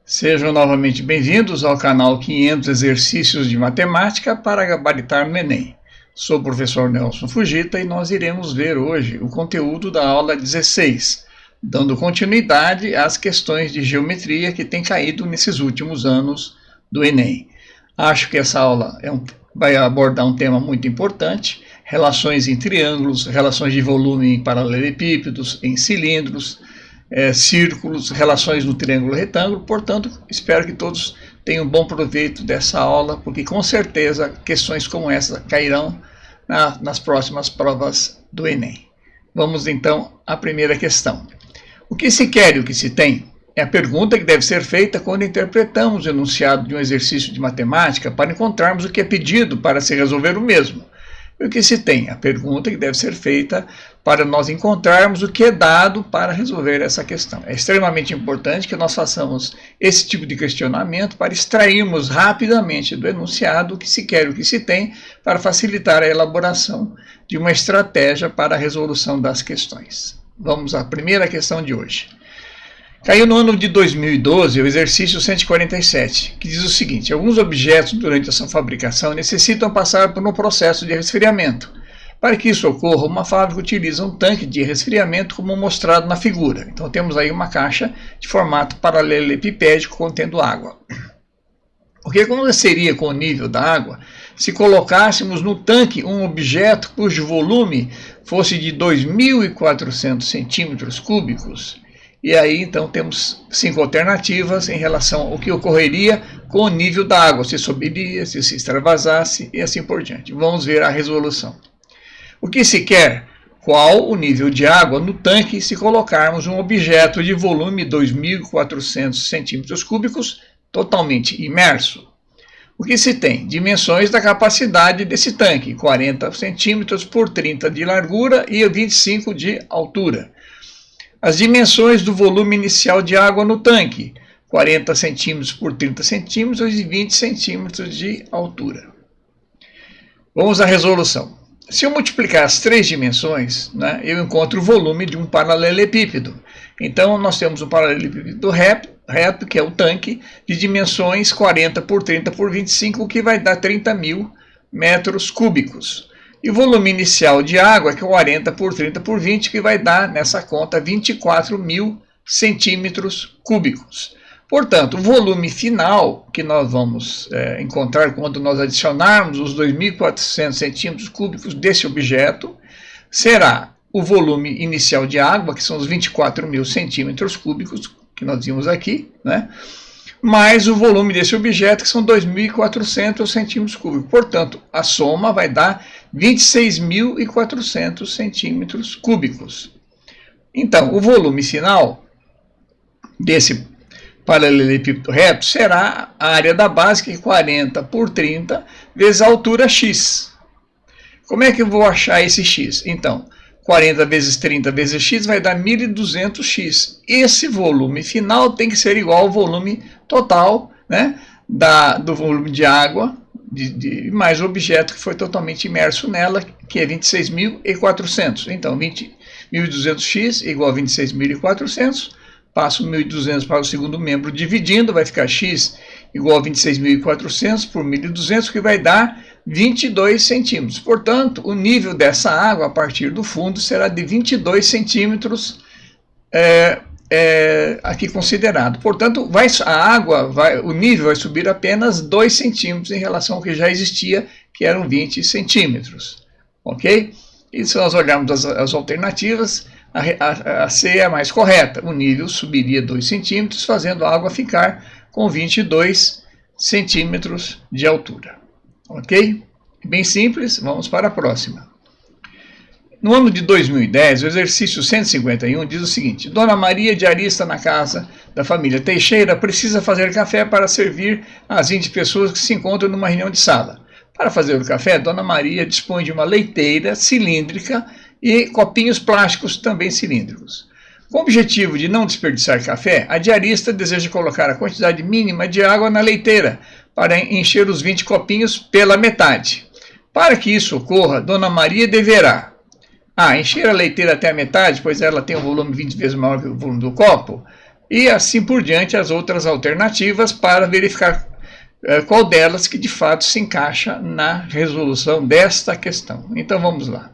Sejam novamente bem-vindos ao canal 500 Exercícios de Matemática para Gabaritar no Enem. Sou o professor Nelson Fujita e nós iremos ver hoje o conteúdo da aula 16, dando continuidade às questões de geometria que têm caído nesses últimos anos do Enem. Acho que essa aula vai abordar um tema muito importante: relações em triângulos, relações de volume em paralelepípedos, em cilindros, círculos, relações no triângulo retângulo. Portanto, espero que todos tenham bom proveito dessa aula, porque com certeza questões como essa cairão nas próximas provas do Enem. Vamos então à primeira questão. O que se quer e o que se tem? É a pergunta que deve ser feita quando interpretamos o enunciado de um exercício de matemática para encontrarmos o que é pedido para se resolver o mesmo. E o que se tem? A pergunta que deve ser feita para nós encontrarmos o que é dado para resolver essa questão. É extremamente importante que nós façamos esse tipo de questionamento para extrairmos rapidamente do enunciado o que se quer e o que se tem, para facilitar a elaboração de uma estratégia para a resolução das questões. Vamos à primeira questão de hoje. Caiu no ano de 2012 o exercício 147, que diz o seguinte: alguns objetos durante a sua fabricação necessitam passar por um processo de resfriamento. Para que isso ocorra, uma fábrica utiliza um tanque de resfriamento como mostrado na figura. Então temos aí uma caixa de formato paralelepipédico contendo água. O que aconteceria com o nível da água se colocássemos no tanque um objeto cujo volume fosse de 2.400 centímetros cúbicos? E aí, então, temos 5 alternativas em relação ao que ocorreria com o nível da água, se subiria, se extravasasse e assim por diante. Vamos ver a resolução. O que se quer? Qual o nível de água no tanque se colocarmos um objeto de volume 2.400 centímetros cúbicos totalmente imerso? O que se tem? Dimensões da capacidade desse tanque: 40 centímetros por 30 de largura e 25 de altura. As dimensões do volume inicial de água no tanque: 40 centímetros por 30 centímetros e 20 centímetros de altura. Vamos à resolução. Se eu multiplicar as três dimensões, eu encontro o volume de um paralelepípedo. Então, nós temos um paralelepípedo reto, que é o tanque, de dimensões 40 por 30 por 25, o que vai dar 30.000 metros cúbicos. E o volume inicial de água, que é 40 por 30 por 20, que vai dar, nessa conta, 24.000 centímetros cúbicos. Portanto, o volume final que nós vamos encontrar quando nós adicionarmos os 2.400 centímetros cúbicos desse objeto será o volume inicial de água, que são os 24.000 centímetros cúbicos, que nós vimos aqui, mais o volume desse objeto, que são 2.400 centímetros cúbicos. Portanto, a soma vai dar 26.400 centímetros cúbicos. Então, o volume final desse paralelepípedo reto será a área da base, que é 40 por 30 vezes a altura x. Como é que eu vou achar esse x? Então, 40 vezes 30 vezes x vai dar 1.200x. Esse volume final tem que ser igual ao volume total, do volume de água, mais o objeto que foi totalmente imerso nela, que é 26.400. Então, 1.200x igual a 26.400. Passo 1.200 para o segundo membro dividindo, vai ficar x igual a 26.400 por 1.200, que vai dar 22 centímetros. Portanto, o nível dessa água a partir do fundo será de 22 centímetros aqui considerado. Portanto, o nível vai subir apenas 2 centímetros em relação ao que já existia, que eram 20 centímetros. Ok? E se nós olharmos as alternativas, a C é a mais correta. O nível subiria 2 centímetros, fazendo a água ficar com 22 centímetros de altura. Ok? Bem simples, vamos para a próxima. No ano de 2010, o exercício 151 diz o seguinte: Dona Maria diarista na casa da família Teixeira precisa fazer café para servir às 20 pessoas que se encontram numa reunião de sala. Para fazer o café, Dona Maria dispõe de uma leiteira cilíndrica e copinhos plásticos também cilíndricos. Com o objetivo de não desperdiçar café, a diarista deseja colocar a quantidade mínima de água na leiteira para encher os 20 copinhos pela metade. Para que isso ocorra, Dona Maria deverá encher a leiteira até a metade, pois ela tem um volume 20 vezes maior que o volume do copo. e assim por diante as outras alternativas para verificar qual delas que de fato se encaixa na resolução desta questão. Então vamos lá.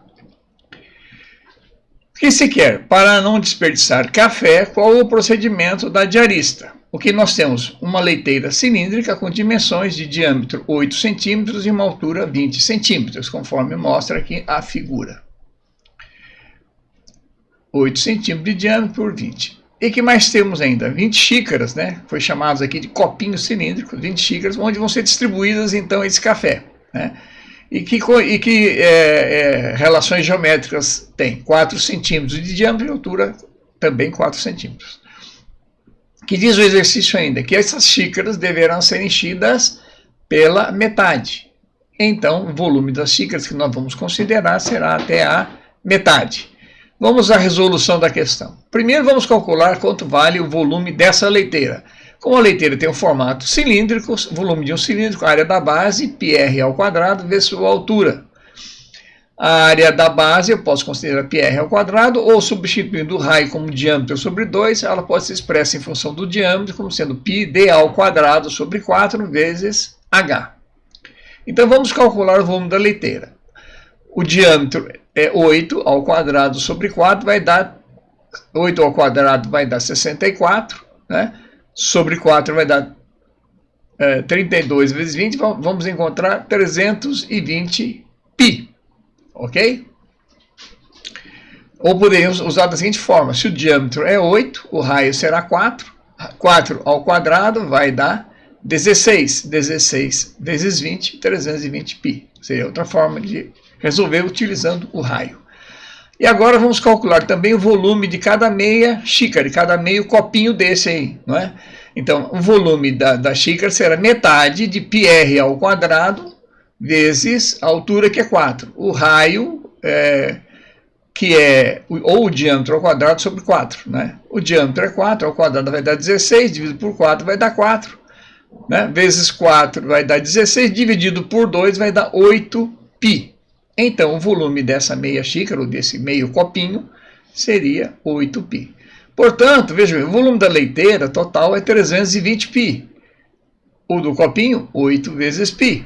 O que se quer? Para não desperdiçar café, qual o procedimento da diarista? O que nós temos? Uma leiteira cilíndrica com dimensões de diâmetro 8 centímetros e uma altura 20 centímetros, conforme mostra aqui a figura. 8 centímetros de diâmetro por 20. E que mais temos ainda? 20 xícaras, né? Foi chamado aqui de copinho cilíndrico, 20 xícaras, onde vão ser distribuídas então esse café, né? E que relações geométricas tem? 4 centímetros de diâmetro e altura também 4 centímetros. Que diz o exercício ainda? Que essas xícaras deverão ser enchidas pela metade. Então, o volume das xícaras que nós vamos considerar será até a metade. Vamos à resolução da questão. Primeiro vamos calcular quanto vale o volume dessa leiteira. Como a leiteira tem um formato cilíndrico, volume de um cilíndrico, a área da base, πr ao quadrado, vezes sua altura. A área da base eu posso considerar πr ao quadrado, ou substituindo o raio como diâmetro sobre 2, ela pode ser expressa em função do diâmetro como sendo πd ao quadrado sobre 4 vezes h. Então vamos calcular o volume da leiteira. O diâmetro é 8 ao quadrado sobre 4, vai dar 8 ao quadrado vai dar 64, né? Sobre 4 vai dar 32 vezes 20, vamos encontrar 320 π, ok? Ou podemos usar da seguinte forma, se o diâmetro é 8, o raio será 4, 4 ao quadrado vai dar 16, 16 vezes 20, 320 π. Seria outra forma de resolver utilizando o raio. E agora vamos calcular também o volume de cada meia xícara, de cada meio copinho desse aí, não é? Então, o volume da xícara será metade de πr ao quadrado vezes a altura, que é 4. O raio, ou o diâmetro ao quadrado sobre 4, né? O diâmetro é 4, ao quadrado vai dar 16, dividido por 4 vai dar 4, né? Vezes 4 vai dar 16, dividido por 2 vai dar 8 π. Então, o volume dessa meia xícara, ou desse meio copinho, seria 8 π. Portanto, veja bem, o volume da leiteira total é 320 π. O do copinho, 8 vezes π.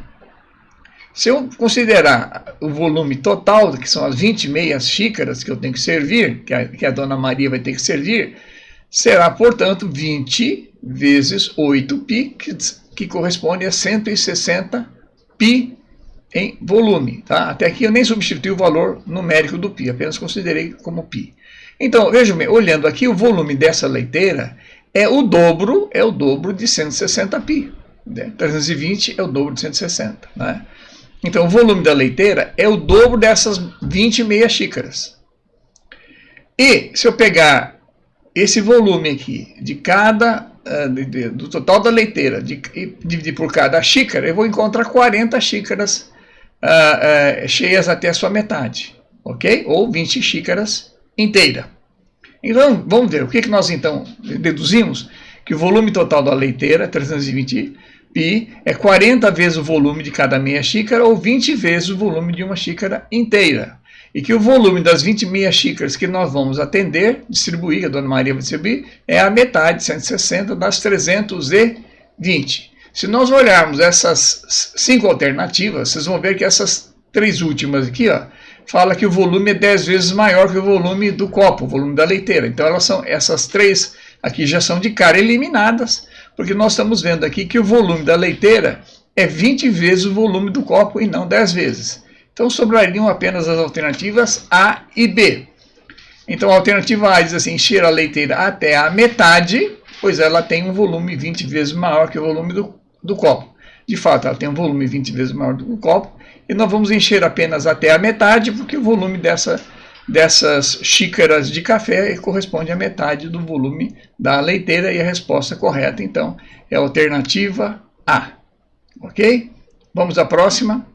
Se eu considerar o volume total, que são as 20 meias xícaras que eu tenho que servir, que a dona Maria vai ter que servir, será, portanto, 20 vezes 8 π, que corresponde a 160 π em volume, tá? Até aqui eu nem substituí o valor numérico do π, apenas considerei como π. Então, vejam bem, olhando aqui, o volume dessa leiteira é o dobro de 160 π. Né? 320 é o dobro de 160, né? Então, o volume da leiteira é o dobro dessas 20 meias xícaras. E, se eu pegar esse volume aqui, de cada, do total da leiteira, e dividir por cada xícara, eu vou encontrar 40 xícaras cheias até a sua metade, ok? Ou 20 xícaras inteira. Então, vamos ver, o que nós então deduzimos? Que o volume total da leiteira, 320 π, é 40 vezes o volume de cada meia xícara, ou 20 vezes o volume de uma xícara inteira. E que o volume das 20 meias xícaras que nós vamos atender, distribuir, que a dona Maria vai distribuir, é a metade, 160, das 320. Se nós olharmos essas 5 alternativas, vocês vão ver que essas 3 últimas aqui, ó, fala que o volume é 10 vezes maior que o volume do copo, o volume da leiteira. Então, essas 3 aqui já são de cara eliminadas, porque nós estamos vendo aqui que o volume da leiteira é 20 vezes o volume do copo e não 10 vezes. Então, sobrariam apenas as alternativas A e B. Então, a alternativa A diz assim, encher a leiteira até a metade, pois ela tem um volume 20 vezes maior que o volume do copo. De fato, ela tem um volume 20 vezes maior do que o copo, e nós vamos encher apenas até a metade, porque o volume dessas xícaras de café corresponde à metade do volume da leiteira, e a resposta correta, então, é a alternativa A. Ok? Vamos à próxima.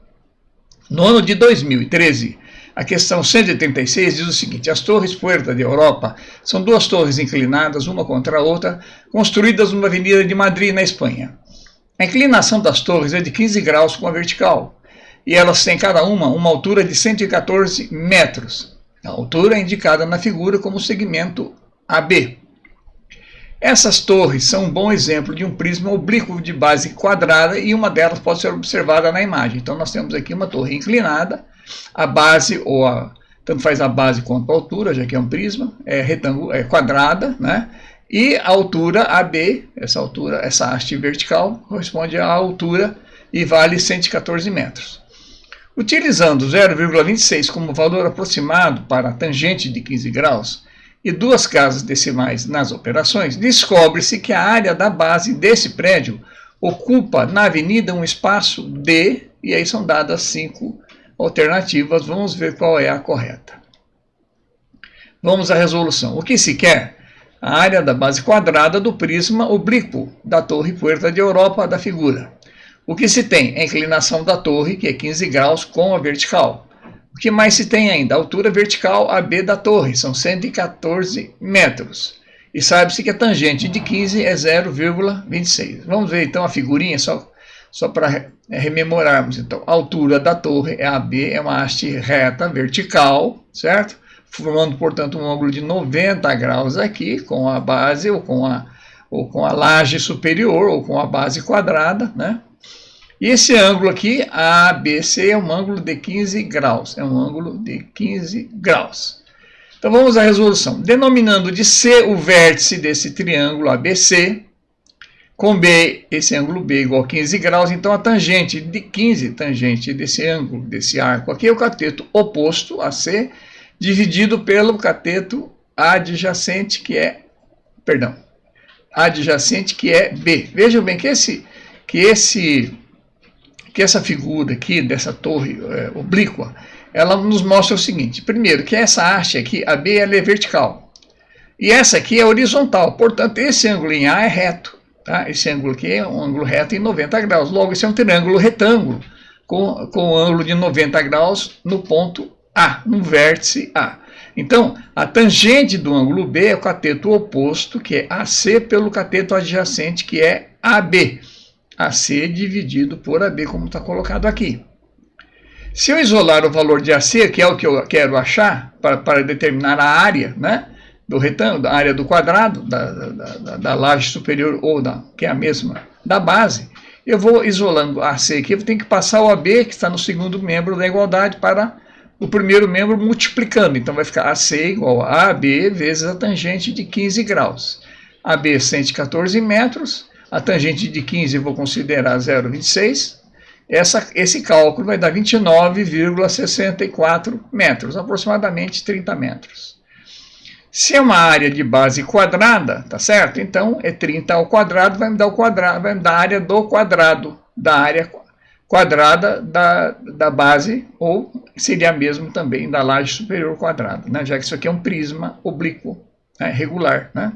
No ano de 2013, a questão 136 diz o seguinte: as torres Puerta de Europa são 2 torres inclinadas, uma contra a outra, construídas numa avenida de Madrid, na Espanha. A inclinação das torres é de 15 graus com a vertical, e elas têm cada uma altura de 114 metros. A altura é indicada na figura como segmento AB. Essas torres são um bom exemplo de um prisma oblíquo de base quadrada e uma delas pode ser observada na imagem. Então nós temos aqui uma torre inclinada, a base, tanto faz a base quanto a altura, já que é um prisma, é quadrada, né? E a altura AB, essa haste vertical, corresponde à altura e vale 114 metros. Utilizando 0,26 como valor aproximado para a tangente de 15 graus e 2 casas decimais nas operações, descobre-se que a área da base desse prédio ocupa na avenida um espaço D, e aí são dadas 5 alternativas, vamos ver qual é a correta. Vamos à resolução. O que se quer? A área da base quadrada do prisma oblíquo da torre Puerta de Europa da figura. O que se tem? A inclinação da torre, que é 15 graus, com a vertical. O que mais se tem ainda? A altura vertical AB da torre, são 114 metros. E sabe-se que a tangente de 15 é 0,26. Vamos ver então a figurinha, só para rememorarmos. Então, a altura da torre é AB, é uma haste reta vertical, certo? Formando, portanto, um ângulo de 90 graus aqui, com a base ou com a laje superior, ou com a base quadrada, né? E esse ângulo aqui, ABC, é um ângulo de 15 graus. É um ângulo de 15 graus. Então vamos à resolução. Denominando de C o vértice desse triângulo ABC, com B, esse ângulo B igual a 15 graus, então a tangente de 15, tangente desse ângulo, desse arco aqui, é o cateto oposto a C, dividido pelo cateto adjacente, que é B. Vejam bem que essa figura aqui, dessa torre oblíqua, ela nos mostra o seguinte: primeiro, que essa haste aqui, a B, ela é vertical, e essa aqui é horizontal, portanto, esse ângulo em A é reto, tá? Esse ângulo aqui é um ângulo reto em 90 graus, logo, esse é um triângulo retângulo, com um ângulo de 90 graus no ponto A, no vértice A. Então, a tangente do ângulo B é o cateto oposto, que é AC, pelo cateto adjacente, que é AB. AC dividido por AB, como está colocado aqui. Se eu isolar o valor de AC, que é o que eu quero achar, para determinar a área, né, do retângulo, a área do quadrado, da laje superior, que é a mesma da base, eu vou isolando AC aqui, eu tenho que passar o AB, que está no segundo membro da igualdade, para o primeiro membro multiplicando. Então vai ficar AC igual a AB vezes a tangente de 15 graus. AB 114 metros, a tangente de 15 eu vou considerar 0,26. Esse cálculo vai dar 29,64 metros, aproximadamente 30 metros. Se é uma área de base quadrada, tá certo? Então é 30 ao quadrado, vai me dar a área do quadrado, da área quadrada da base, ou seria mesmo também da laje superior quadrada, né? Já que isso aqui é um prisma oblíquo, né? Regular, né?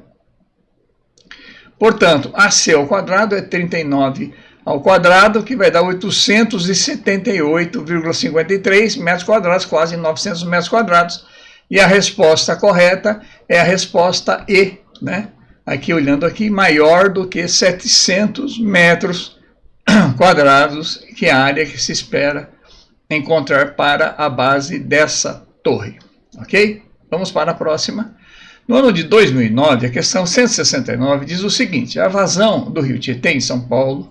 Portanto, AC ao quadrado é 39 ao quadrado, que vai dar 878,53 metros quadrados, quase 900 metros quadrados. E a resposta correta é a resposta E, né? Aqui, olhando aqui, maior do que 700 metros quadrados, que é a área que se espera encontrar para a base dessa torre. Ok? Vamos para a próxima. No ano de 2009, a questão 169 diz o seguinte: a vazão do rio Tietê, em São Paulo,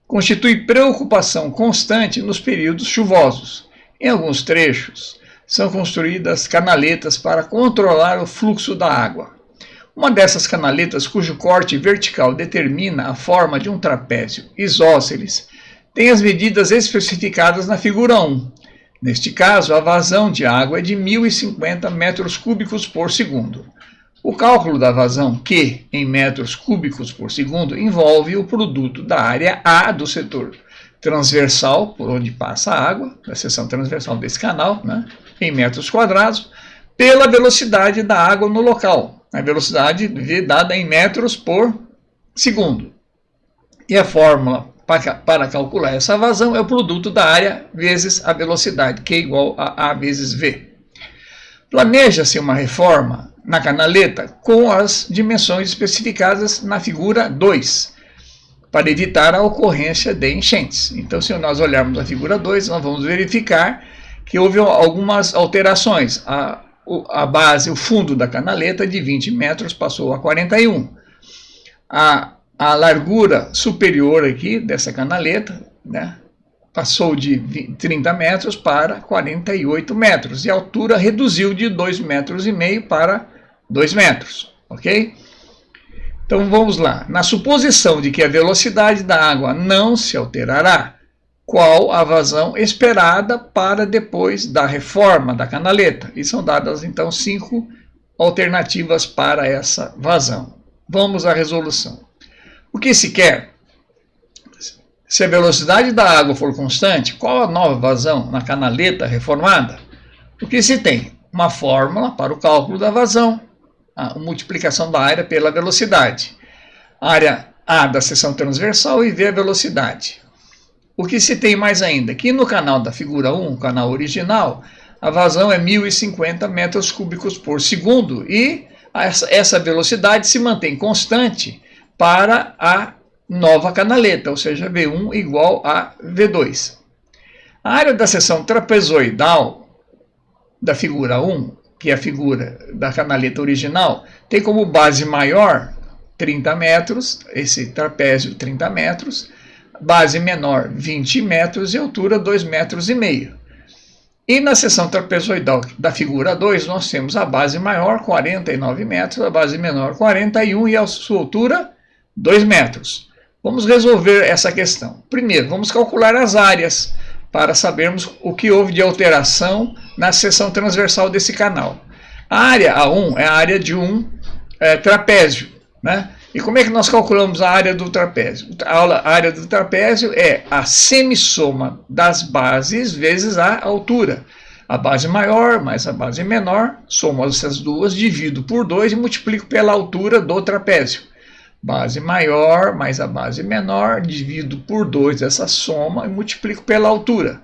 constitui preocupação constante nos períodos chuvosos. Em alguns trechos, são construídas canaletas para controlar o fluxo da água. Uma dessas canaletas, cujo corte vertical determina a forma de um trapézio isósceles, tem as medidas especificadas na figura 1. Neste caso, a vazão de água é de 1.050 metros cúbicos por segundo. O cálculo da vazão Q em metros cúbicos por segundo envolve o produto da área A do setor transversal, por onde passa a água, da seção transversal desse canal, né, em metros quadrados, pela velocidade da água no local. A velocidade V dada em metros por segundo. E a fórmula para calcular essa vazão é o produto da área vezes a velocidade, Q igual a A vezes V. Planeja-se uma reforma na canaleta com as dimensões especificadas na figura 2, para evitar a ocorrência de enchentes. Então, se nós olharmos a figura 2, nós vamos verificar que houve algumas alterações. A base, o fundo da canaleta de 20 metros passou a 41. a largura superior aqui dessa canaleta, né, passou de 30 metros para 48 metros e a altura reduziu de 2,5 metros para 2 metros, ok? Então vamos lá. Na suposição de que a velocidade da água não se alterará, qual a vazão esperada para depois da reforma da canaleta? E são dadas então 5 alternativas para essa vazão. Vamos à resolução. O que se quer? Se a velocidade da água for constante, qual a nova vazão na canaleta reformada? O que se tem? Uma fórmula para o cálculo da vazão, a multiplicação da área pela velocidade. Área A da seção transversal e V a velocidade. O que se tem mais ainda? Que no canal da figura 1, o canal original, a vazão é 1.050 metros cúbicos por segundo e essa velocidade se mantém constante para a nova canaleta, ou seja, V1 igual a V2. A área da seção trapezoidal da figura 1, que é a figura da canaleta original, tem como base maior 30 metros, esse trapézio 30 metros, base menor 20 metros e altura 2,5 metros. E na seção trapezoidal da figura 2, nós temos a base maior 49 metros, a base menor 41 e a sua altura 2 metros. Vamos resolver essa questão. Primeiro, vamos calcular as áreas para sabermos o que houve de alteração na seção transversal desse canal. A área A1 é a área de um trapézio, né? E como é que nós calculamos a área do trapézio? A área do trapézio é a semissoma das bases vezes a altura. A base maior mais a base menor, somo essas duas, divido por 2 e multiplico pela altura do trapézio. Base maior mais a base menor, divido por 2 essa soma e multiplico pela altura.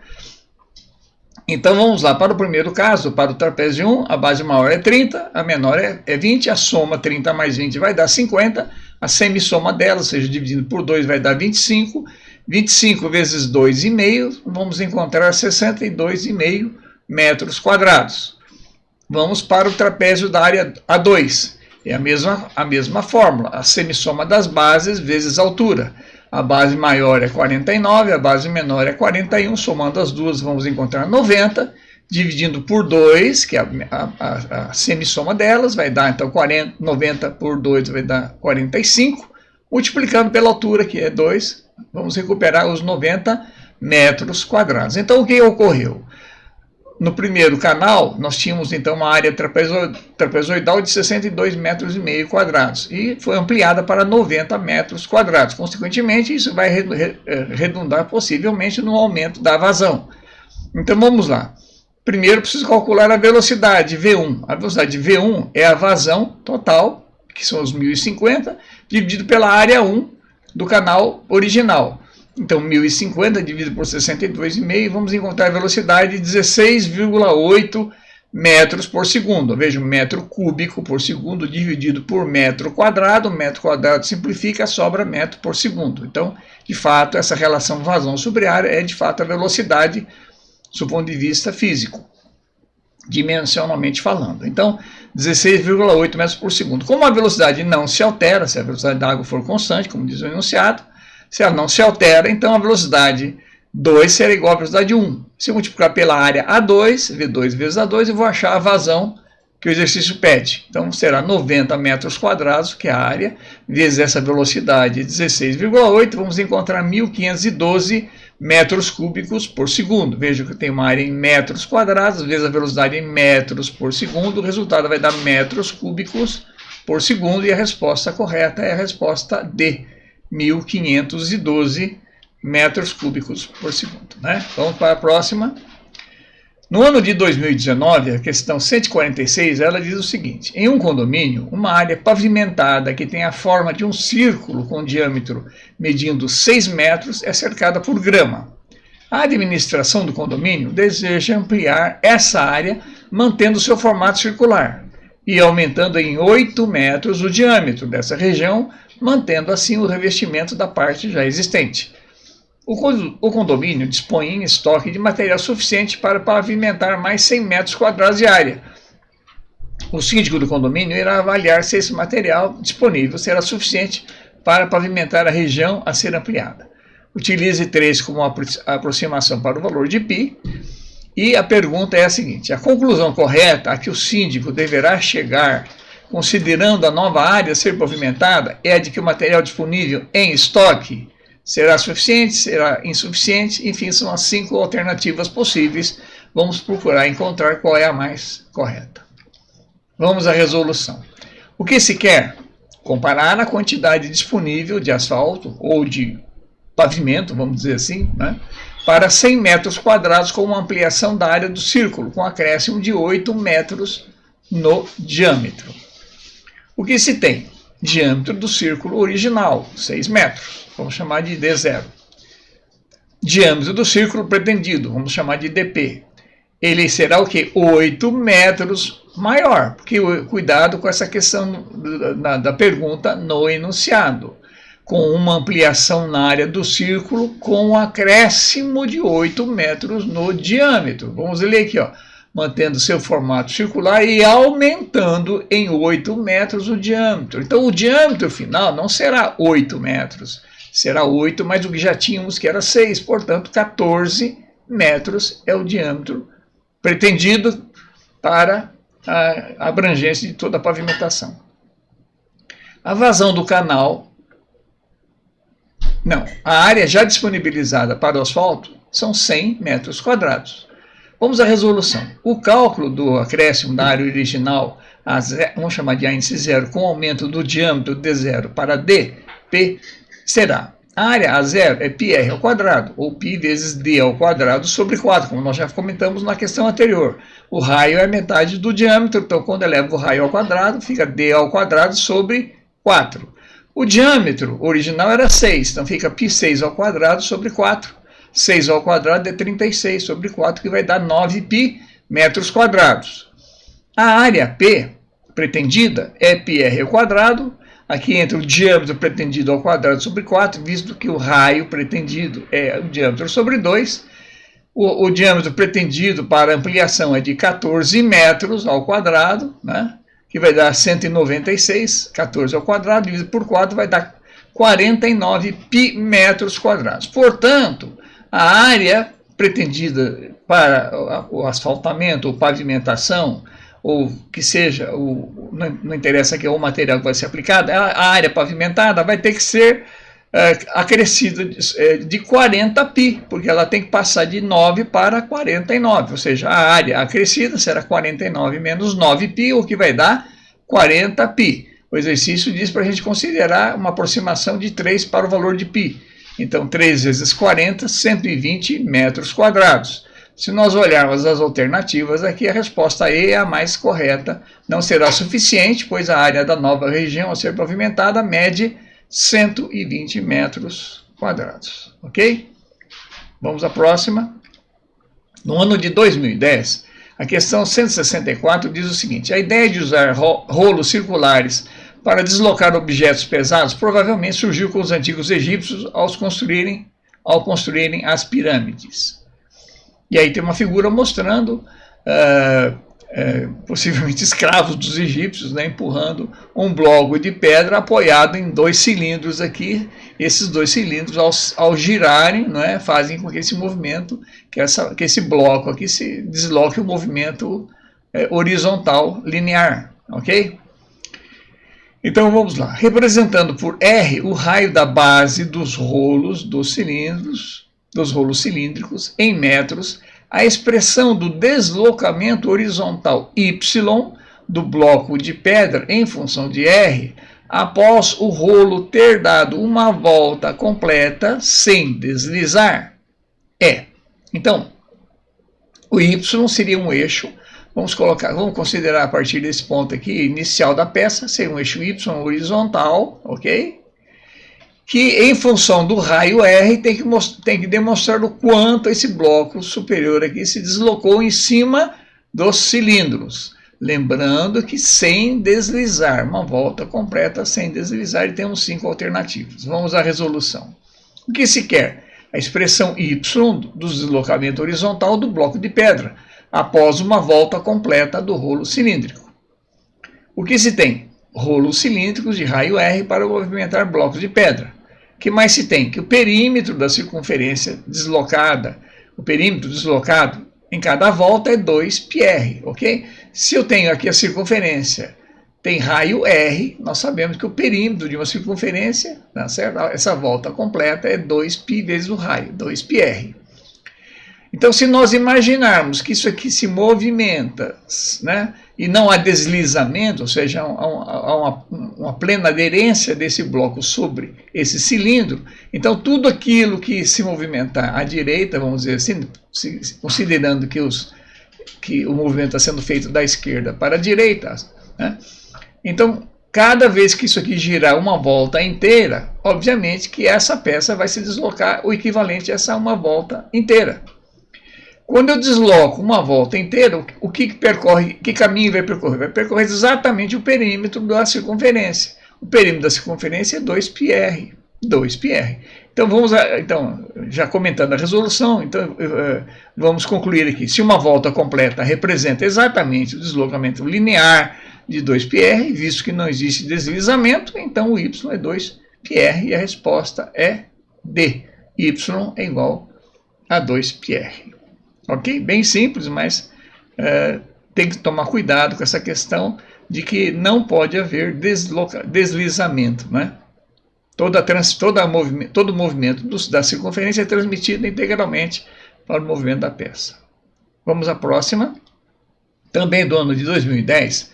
Então vamos lá para o primeiro caso, para o trapézio 1, a base maior é 30, a menor é 20, a soma 30 mais 20 vai dar 50, a semissoma dela, ou seja, dividido por 2 vai dar 25, 25 vezes 2,5, vamos encontrar 62,5 metros quadrados. Vamos para o trapézio da área A2, é a mesma fórmula, a semissoma das bases vezes a altura. A base maior é 49, a base menor é 41, somando as duas vamos encontrar 90, dividindo por 2, que é a semissoma delas, vai dar então 90 por 2 vai dar 45, multiplicando pela altura, que é 2, vamos recuperar os 90 metros quadrados. Então o que ocorreu? No primeiro canal, nós tínhamos então uma área trapezoidal de 62,5 metros quadrados e foi ampliada para 90 metros quadrados. Consequentemente, isso vai redundar possivelmente no aumento da vazão. Então vamos lá. Primeiro, preciso calcular a velocidade V1. A velocidade V1 é a vazão total, que são os 1.050, dividido pela área 1 do canal original. Então, 1.050 dividido por 62,5, vamos encontrar a velocidade de 16,8 metros por segundo. Veja, metro cúbico por segundo dividido por metro quadrado simplifica, sobra metro por segundo. Então, de fato, essa relação vazão sobre área é, de fato, a velocidade do ponto de vista físico, dimensionalmente falando. Então, 16,8 metros por segundo. Como a velocidade não se altera, se a velocidade da água for constante, como diz o enunciado, se ela não se altera, então a velocidade 2 será igual à velocidade 1. Se eu multiplicar pela área A2, V2 vezes A2, eu vou achar a vazão que o exercício pede. Então será 90 metros quadrados, que é a área, vezes essa velocidade 16,8, vamos encontrar 1.512 metros cúbicos por segundo. Veja que eu tenho uma área em metros quadrados, vezes a velocidade em metros por segundo, o resultado vai dar metros cúbicos por segundo, e a resposta correta é a resposta D. 1.512 metros cúbicos por segundo, né? Vamos para a próxima. No ano de 2019, a questão 146, ela diz o seguinte: em um condomínio, uma área pavimentada que tem a forma de um círculo com diâmetro medindo 6 metros é cercada por grama. A administração do condomínio deseja ampliar essa área mantendo seu formato circular e aumentando em 8 metros o diâmetro dessa região, mantendo assim o revestimento da parte já existente. O condomínio dispõe em estoque de material suficiente para pavimentar mais 100 metros quadrados de área. O síndico do condomínio irá avaliar se esse material disponível será suficiente para pavimentar a região a ser ampliada. Utilize 3 como aproximação para o valor de π. E a pergunta é a seguinte: a conclusão correta a que o síndico deverá chegar, considerando a nova área a ser pavimentada, é a de que o material disponível em estoque será suficiente, será insuficiente, enfim, são as 5 alternativas possíveis. Vamos procurar encontrar qual é a mais correta. Vamos à resolução. O que se quer? Comparar a quantidade disponível de asfalto ou de pavimento, vamos dizer assim, né, para 100 metros quadrados com uma ampliação da área do círculo, com acréscimo de 8 metros no diâmetro. O que se tem? Diâmetro do círculo original, 6 metros, vamos chamar de D0. Diâmetro do círculo pretendido, vamos chamar de DP. Ele será o quê? 8 metros maior, porque cuidado com essa questão da pergunta no enunciado. Com uma ampliação na área do círculo com um acréscimo de 8 metros no diâmetro. Vamos ler aqui, ó. Mantendo seu formato circular e aumentando em 8 metros o diâmetro. Então, o diâmetro final não será 8 metros, será 8 mais o que já tínhamos, que era 6. Portanto, 14 metros é o diâmetro pretendido para a abrangência de toda a pavimentação. A vazão do canal... Não, a área já disponibilizada para o asfalto são 100 metros quadrados. Vamos à resolução. O cálculo do acréscimo da área original, vamos chamar de A índice 0, com aumento do diâmetro D0 para dP, será: a área A0 é πr ao quadrado, ou π vezes d ao quadrado sobre 4, como nós já comentamos na questão anterior. O raio é metade do diâmetro, então quando eleva o raio ao quadrado, fica d ao quadrado sobre 4. O diâmetro original era 6, então fica π6 ao quadrado sobre 4. 6 ao quadrado é 36 sobre 4, que vai dar 9π metros quadrados. A área P pretendida é πr ao quadrado. Aqui entra o diâmetro pretendido ao quadrado sobre 4, visto que o raio pretendido é o diâmetro sobre 2. O diâmetro pretendido para ampliação é de 14 metros ao quadrado, né? Que vai dar 196, 14 ao quadrado, dividido por 4, vai dar 49 π metros quadrados. Portanto, a área pretendida para o asfaltamento ou pavimentação, ou que seja, não interessa que é o material que vai ser aplicado, a área pavimentada vai ter que ser acrescida de 40 π, porque ela tem que passar de 9 para 49, ou seja, a área acrescida será 49 menos 9 π, o que vai dar 40 π. O exercício diz para a gente considerar uma aproximação de 3 para o valor de π. Então, 3 vezes 40, 120 metros quadrados. Se nós olharmos as alternativas aqui, a resposta E é a mais correta. Não será suficiente, pois a área da nova região a ser pavimentada mede 120 metros quadrados. Ok? Vamos à próxima. No ano de 2010, a questão 164 diz o seguinte: a ideia de usar rolos circulares para deslocar objetos pesados provavelmente surgiu com os antigos egípcios ao construírem as pirâmides. E aí tem uma figura mostrando possivelmente escravos dos egípcios, né, empurrando um bloco de pedra apoiado em 2 cilindros aqui. Esses 2 cilindros, ao girarem, né, fazem com que esse movimento, que esse bloco aqui se desloque o movimento horizontal linear, ok? Então vamos lá. Representando por R o raio da base dos rolos cilíndricos em metros, a expressão do deslocamento horizontal y do bloco de pedra em função de R, após o rolo ter dado uma volta completa sem deslizar, é. Então, o y seria um eixo. Vamos considerar a partir desse ponto aqui, inicial da peça, ser um eixo y horizontal, ok? Que em função do raio R tem que demonstrar o quanto esse bloco superior aqui se deslocou em cima dos cilindros. Lembrando que sem deslizar, uma volta completa sem deslizar, e temos 5 alternativas. Vamos à resolução. O que se quer? A expressão y do deslocamento horizontal do bloco de pedra, após uma volta completa do rolo cilíndrico. O que se tem? rolos cilíndricos de raio R para movimentar blocos de pedra. O que mais se tem? Que o perímetro da circunferência deslocada, o perímetro deslocado em cada volta é 2πr, ok? Se eu tenho aqui a circunferência, tem raio R, nós sabemos que o perímetro de uma circunferência, tá certo? Essa volta completa é 2π vezes o raio, 2πr. Então, se nós imaginarmos que isso aqui se movimenta, né, e não há deslizamento, ou seja, há uma plena aderência desse bloco sobre esse cilindro, então tudo aquilo que se movimentar à direita, vamos dizer assim, considerando que o movimento está sendo feito da esquerda para a direita, né, então, cada vez que isso aqui girar uma volta inteira, obviamente que essa peça vai se deslocar o equivalente a essa uma volta inteira. Quando eu desloco uma volta inteira, o que percorre, que caminho vai percorrer? Vai percorrer exatamente o perímetro da circunferência. O perímetro da circunferência é 2πr. 2πr. Então, já comentando a resolução, então, vamos concluir aqui. Se uma volta completa representa exatamente o deslocamento linear de 2πr, visto que não existe deslizamento, então o y é 2πr e a resposta é D. Y é igual a 2πr. Ok? Bem simples, mas tem que tomar cuidado com essa questão de que não pode haver deslizamento, né? Todo movimento da circunferência é transmitido integralmente para o movimento da peça. Vamos à próxima. Também do ano de 2010,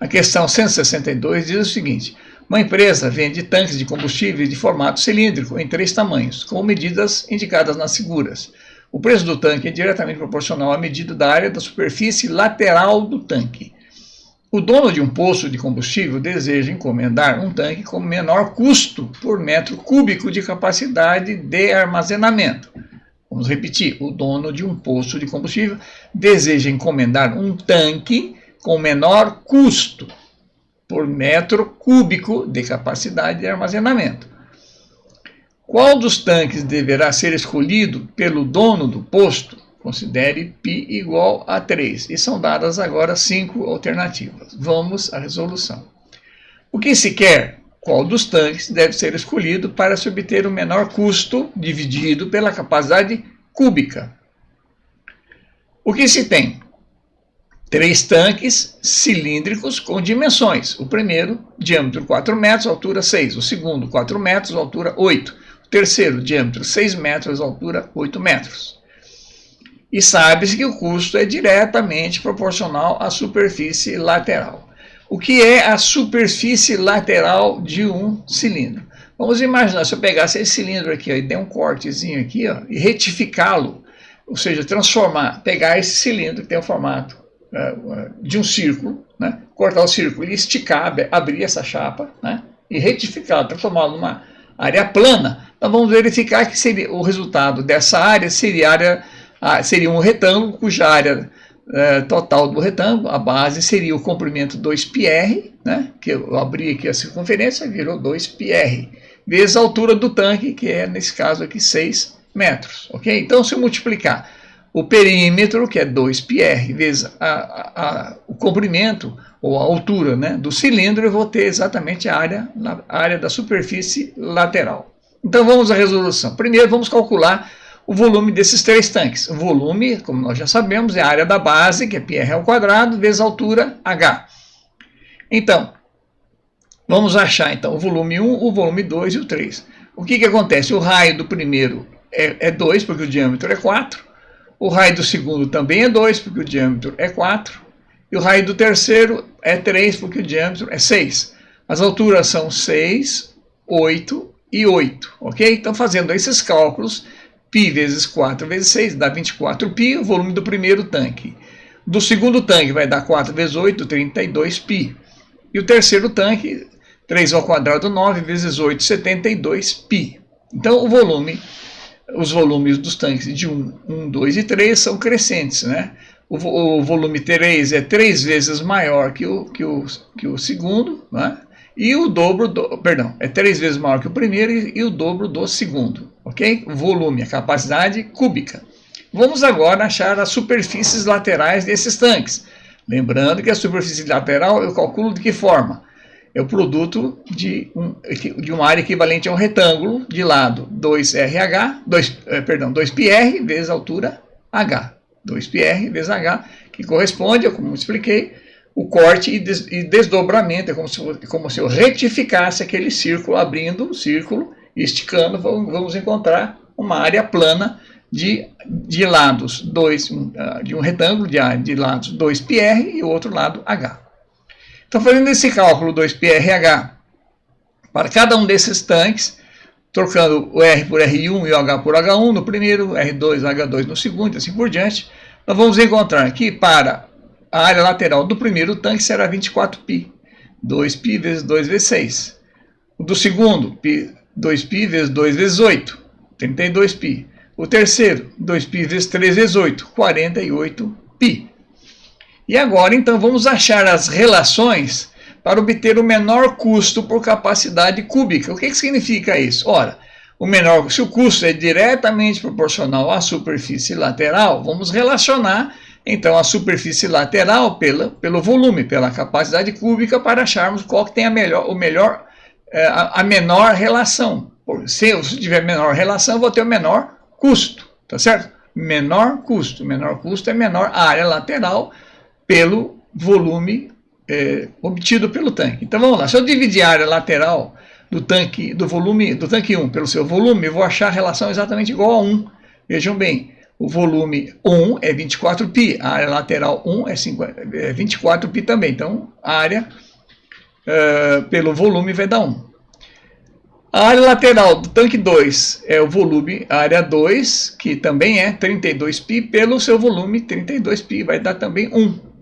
a questão 162 diz o seguinte: uma empresa vende tanques de combustível de formato cilíndrico em 3 tamanhos, com medidas indicadas nas figuras. O preço do tanque é diretamente proporcional à medida da área da superfície lateral do tanque. O dono de um poço de combustível deseja encomendar um tanque com menor custo por metro cúbico de capacidade de armazenamento. Vamos repetir: o dono de um poço de combustível deseja encomendar um tanque com menor custo por metro cúbico de capacidade de armazenamento. Qual dos tanques deverá ser escolhido pelo dono do posto? Considere π igual a 3. E são dadas agora 5 alternativas. Vamos à resolução. O que se quer? Qual dos tanques deve ser escolhido para se obter o menor custo dividido pela capacidade cúbica? O que se tem? 3 tanques cilíndricos com dimensões. O primeiro, diâmetro 4 metros, altura 6. O segundo, 4 metros, altura 8. O terceiro, diâmetro 6 metros, altura 8 metros. E sabe-se que o custo é diretamente proporcional à superfície lateral. O que é a superfície lateral de um cilindro? Vamos imaginar, se eu pegasse esse cilindro aqui, ó, e der um cortezinho aqui, ó, e retificá-lo, ou seja, pegar esse cilindro que tem o formato de um círculo, né, cortar o círculo e esticar, abrir essa chapa, né, e retificá-lo, transformá-lo numa área plana, nós vamos verificar que o resultado dessa área seria um retângulo, cuja área total do retângulo, a base seria o comprimento 2πr, né, que eu abri aqui a circunferência, virou 2πr, vezes a altura do tanque, que é, nesse caso aqui, 6 metros. Ok? Então, se eu multiplicar o perímetro, que é 2πr, vezes o comprimento, ou a altura, né, do cilindro, eu vou ter exatamente a área da superfície lateral. Então, vamos à resolução. Primeiro, vamos calcular o volume desses 3 tanques. O volume, como nós já sabemos, é a área da base, que é πr², vezes a altura h. Então, vamos achar então, o volume 1, o volume 2 e o 3. O que acontece? O raio do primeiro é 2, porque o diâmetro é 4. O raio do segundo também é 2, porque o diâmetro é 4. E o raio do terceiro é 3, porque o diâmetro é 6. As alturas são 6, 8 e 8. Ok? Então, fazendo esses cálculos, π vezes 4 vezes 6 dá 24π, o volume do primeiro tanque. Do segundo tanque vai dar 4 vezes 8, 32π. E o terceiro tanque, 3² 9 vezes 8, 72π. Então, os volumes dos tanques de 1, 2 e 3 são crescentes, né? O volume 3 é 3 vezes maior que o segundo, né? E o dobro, é 3 vezes maior que o primeiro e o dobro do segundo, ok? O volume, a capacidade cúbica. Vamos agora achar as superfícies laterais desses tanques. Lembrando que a superfície lateral eu calculo de que forma? é o produto de uma área equivalente a um retângulo de lado 2πr vezes altura h. 2πr vezes h, que corresponde, como expliquei, o corte e desdobramento. É como se eu retificasse aquele círculo, abrindo o círculo e esticando, vamos encontrar uma área plana de lados de um retângulo de lados 2πr e o outro lado h. Então, fazendo esse cálculo 2πrh para cada um desses tanques, trocando o R por R1 e o H por H1 no primeiro, R2, H2 no segundo e assim por diante, nós vamos encontrar que para a área lateral do primeiro tanque será 24π, 2π vezes 2 vezes 6. O do segundo, 2π vezes 2 vezes 8, 32π. O terceiro, 2π vezes 3 vezes 8, 48π. E agora, então, vamos achar as relações para obter o menor custo por capacidade cúbica. O que significa isso? Ora, se o custo é diretamente proporcional à superfície lateral, vamos relacionar, então, a superfície lateral pelo volume, pela capacidade cúbica, para acharmos qual que tem a menor relação. Se eu tiver menor relação, eu vou ter o menor custo, tá certo? Menor custo é menor área lateral pelo volume obtido pelo tanque. Então vamos lá, se eu dividir a área lateral do tanque 1 pelo seu volume, eu vou achar a relação exatamente igual a 1. Vejam bem, o volume 1 é 24π, a área lateral 1 é 24π também, então a área pelo volume vai dar 1. A área lateral do tanque 2 é o volume, a área 2, que também é 32π, pelo seu volume 32π, vai dar também 1.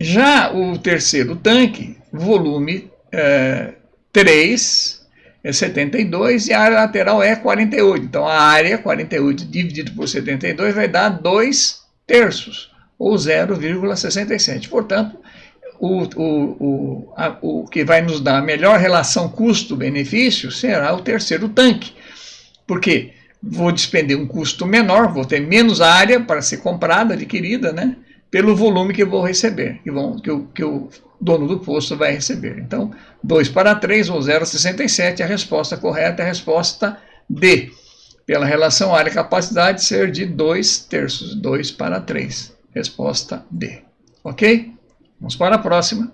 Já o terceiro tanque, volume 3 é 72 e a área lateral é 48. Então a área 48 dividido por 72 vai dar 2 terços, ou 0,67. Portanto, o que vai nos dar a melhor relação custo-benefício será o terceiro tanque. Porque vou despender um custo menor, vou ter menos área para ser comprada, adquirida, né? Pelo volume que eu vou receber, que o dono do posto vai receber. Então, 2 para 3, ou 0,67, a resposta correta é a resposta D. Pela relação área-capacidade ser de 2 terços, 2 para 3. Resposta D. Ok? Vamos para a próxima.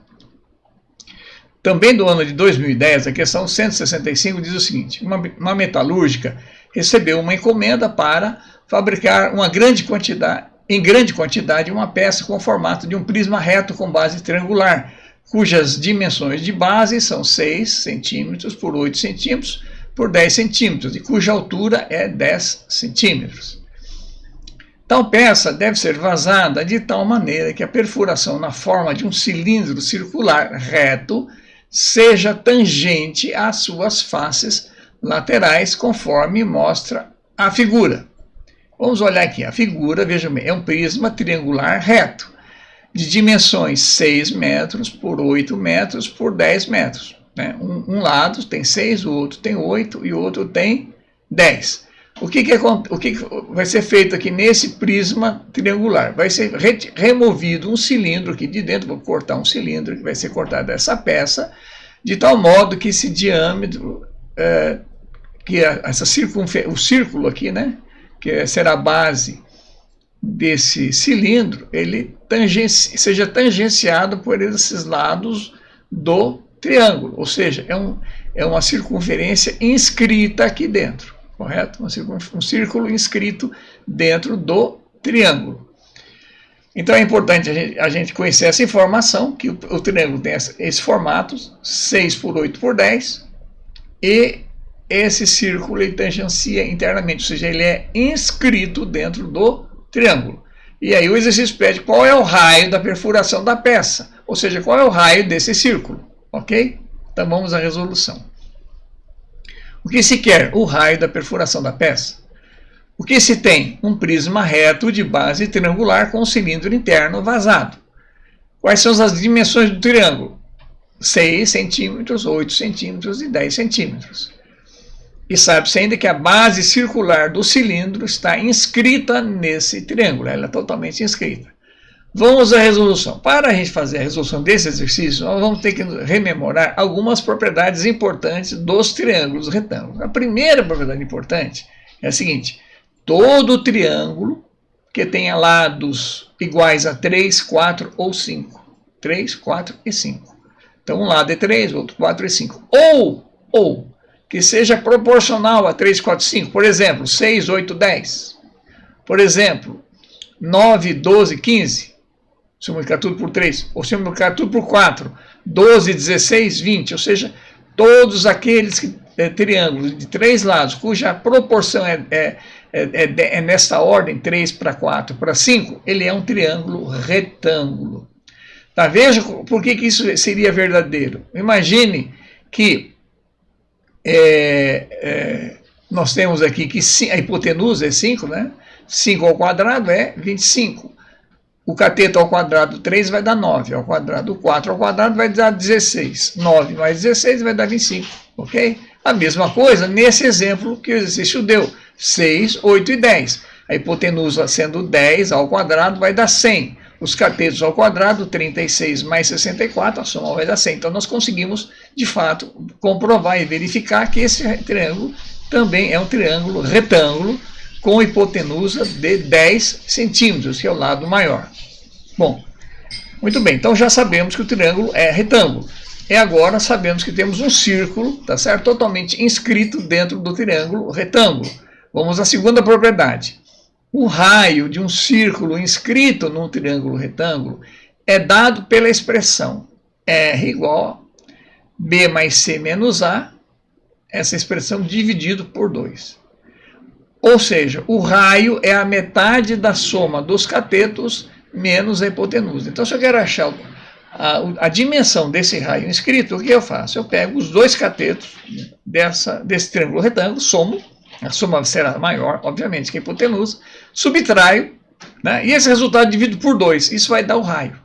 Também do ano de 2010, a questão 165 diz o seguinte: uma metalúrgica recebeu uma encomenda para fabricar em grande quantidade uma peça com o formato de um prisma reto com base triangular, cujas dimensões de base são 6 centímetros por 8 centímetros por 10 centímetros e cuja altura é 10 centímetros. Tal peça deve ser vazada de tal maneira que a perfuração na forma de um cilindro circular reto seja tangente às suas faces laterais, conforme mostra a figura. Vamos olhar aqui, a figura, vejam bem, é um prisma triangular reto, de dimensões 6 metros por 8 metros por 10 metros. Né? Um lado tem 6, o outro tem 8 e o outro tem 10. O que vai ser feito aqui nesse prisma triangular? Vai ser removido um cilindro aqui de dentro, vou cortar um cilindro que vai ser cortado dessa peça, de tal modo que esse diâmetro, o círculo aqui, né? Que será a base desse cilindro, ele seja tangenciado por esses lados do triângulo, ou seja, é uma circunferência inscrita aqui dentro, correto? Um círculo inscrito dentro do triângulo. Então é importante a gente conhecer essa informação, que o triângulo tem esse formato, 6 por 8 por 10, e esse círculo ele tangencia internamente, ou seja, ele é inscrito dentro do triângulo. E aí o exercício pede qual é o raio da perfuração da peça, ou seja, qual é o raio desse círculo, ok? Então vamos à resolução. O que se quer? O raio da perfuração da peça. O que se tem? Um prisma reto de base triangular com um cilindro interno vazado. Quais são as dimensões do triângulo? 6 centímetros, 8 centímetros e 10 centímetros. E sabe-se ainda que a base circular do cilindro está inscrita nesse triângulo, ela é totalmente inscrita. Vamos à resolução. Para a gente fazer a resolução desse exercício, nós vamos ter que rememorar algumas propriedades importantes dos triângulos retângulos. A primeira propriedade importante é a seguinte: todo triângulo que tenha lados iguais a 3, 4 ou 5. 3, 4 e 5. Então, um lado é 3, outro 4 e 5. Ou que seja proporcional a 3, 4 e 5. Por exemplo, 6, 8, 10. Por exemplo, 9, 12, 15. Se eu multiplicar tudo por 3. Ou se eu multiplicar tudo por 4. 12, 16, 20. Ou seja, todos aqueles triângulos de 3 lados, cuja proporção é nessa ordem, 3 para 4 para 5, ele é um triângulo retângulo. Tá? Veja por que isso seria verdadeiro. Imagine que nós temos aqui que a hipotenusa é 5, né? 5 ao quadrado é 25. O cateto ao quadrado 3 vai dar 9, ao quadrado 4 ao quadrado vai dar 16. 9 mais 16 vai dar 25, ok? A mesma coisa nesse exemplo que o exercício deu, 6, 8 e 10. A hipotenusa sendo 10 ao quadrado vai dar 100. Os catetos ao quadrado, 36 mais 64, a soma vai dar 100. Então, nós conseguimos, de fato, comprovar e verificar que esse triângulo também é um triângulo retângulo com hipotenusa de 10 centímetros, que é o lado maior. Bom, muito bem. Então, já sabemos que o triângulo é retângulo. E agora sabemos que temos um círculo, tá certo? Totalmente inscrito dentro do triângulo retângulo. Vamos à segunda propriedade. O raio de um círculo inscrito num triângulo retângulo é dado pela expressão R igual a B mais C menos A, essa expressão dividido por 2. Ou seja, o raio é a metade da soma dos catetos menos a hipotenusa. Então, se eu quero achar a dimensão desse raio inscrito, o que eu faço? Eu pego os dois catetos desse triângulo retângulo, somo. A soma será maior, obviamente, que a hipotenusa, subtraio, né, e esse resultado divido por 2. Isso vai dar o raio.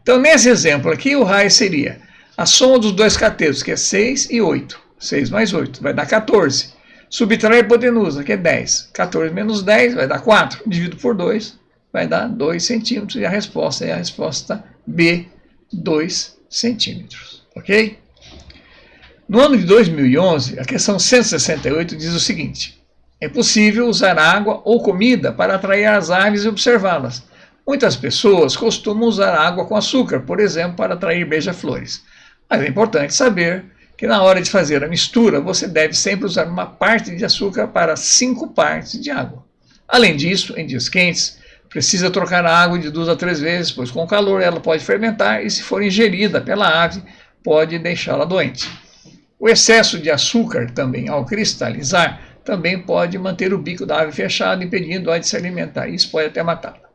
Então, nesse exemplo aqui, o raio seria a soma dos dois catetos, que é 6 e 8. 6 mais 8 vai dar 14. Subtrai a hipotenusa, que é 10. 14 menos 10 vai dar 4. Divido por 2, vai dar 2 centímetros. E a resposta é a resposta B, 2 centímetros. Ok? No ano de 2011, a questão 168 diz o seguinte: é possível usar água ou comida para atrair as aves e observá-las. Muitas pessoas costumam usar água com açúcar, por exemplo, para atrair beija-flores. Mas é importante saber que na hora de fazer a mistura, você deve sempre usar uma parte de açúcar para 5 partes de água. Além disso, em dias quentes, precisa trocar a água de 2 a 3 vezes, pois com o calor ela pode fermentar e, se for ingerida pela ave, pode deixá-la doente. O excesso de açúcar, também ao cristalizar, também pode manter o bico da ave fechado, impedindo-a de se alimentar. Isso pode até matá-la.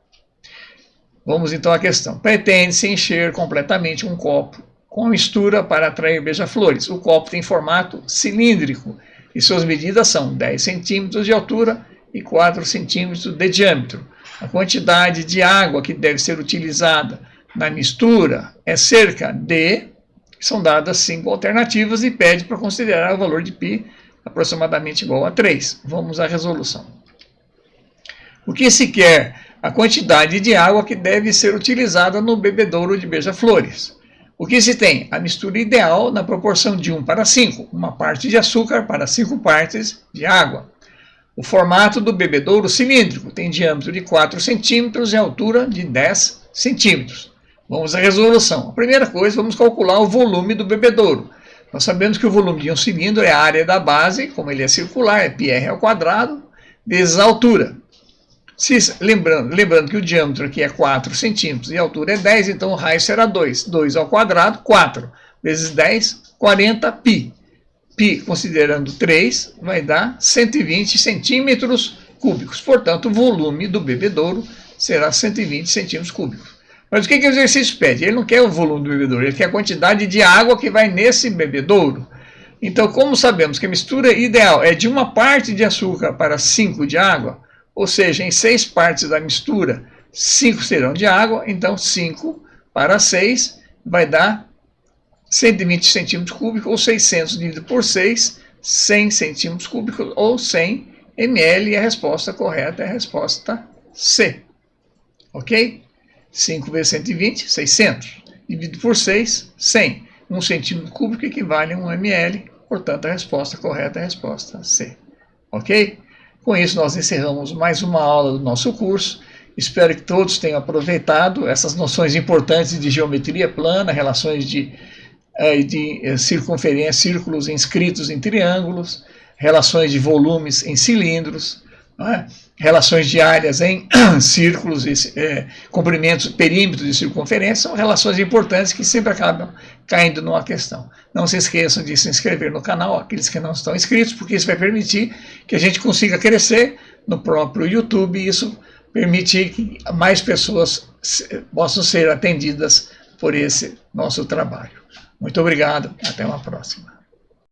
Vamos então à questão. Pretende-se encher completamente um copo com mistura para atrair beija-flores. O copo tem formato cilíndrico e suas medidas são 10 centímetros de altura e 4 centímetros de diâmetro. A quantidade de água que deve ser utilizada na mistura é cerca de... São dadas 5 alternativas e pede para considerar o valor de π aproximadamente igual a 3. Vamos à resolução. O que se quer? A quantidade de água que deve ser utilizada no bebedouro de beija-flores. O que se tem? A mistura ideal na proporção de 1 para 5, uma parte de açúcar para 5 partes de água. O formato do bebedouro cilíndrico tem diâmetro de 4 centímetros e altura de 10 centímetros. Vamos à resolução. A primeira coisa, vamos calcular o volume do bebedouro. Nós sabemos que o volume de um cilindro é a área da base, como ele é circular, é πr ao quadrado, vezes a altura. Lembrando que o diâmetro aqui é 4 centímetros e a altura é 10, então o raio será 2. 2 ao quadrado, 4, vezes 10, 40 π. Π, considerando 3, vai dar 120 centímetros cúbicos. Portanto, o volume do bebedouro será 120 centímetros cúbicos. Mas o que o exercício pede? Ele não quer o volume do bebedouro, ele quer a quantidade de água que vai nesse bebedouro. Então, como sabemos que a mistura ideal é de uma parte de açúcar para 5 de água, ou seja, em 6 partes da mistura, 5 serão de água, então 5 para 6 vai dar 120 centímetros cúbicos, ou 600 dividido por 6, 100 centímetros cúbicos, ou 100 ml, e a resposta correta é a resposta C. Ok? 5 vezes 120, 600. Dividido por 6, 100. 1 centímetro cúbico equivale a 1 ml, portanto a resposta correta é a resposta C. Ok? Com isso nós encerramos mais uma aula do nosso curso. Espero que todos tenham aproveitado essas noções importantes de geometria plana, relações de circunferência, círculos inscritos em triângulos, relações de volumes em cilindros, relações de áreas em círculos, comprimentos, perímetros de circunferência, são relações importantes que sempre acabam caindo numa questão. Não se esqueçam de se inscrever no canal, aqueles que não estão inscritos, porque isso vai permitir que a gente consiga crescer no próprio YouTube e isso permitir que mais pessoas possam ser atendidas por esse nosso trabalho. Muito obrigado, até uma próxima.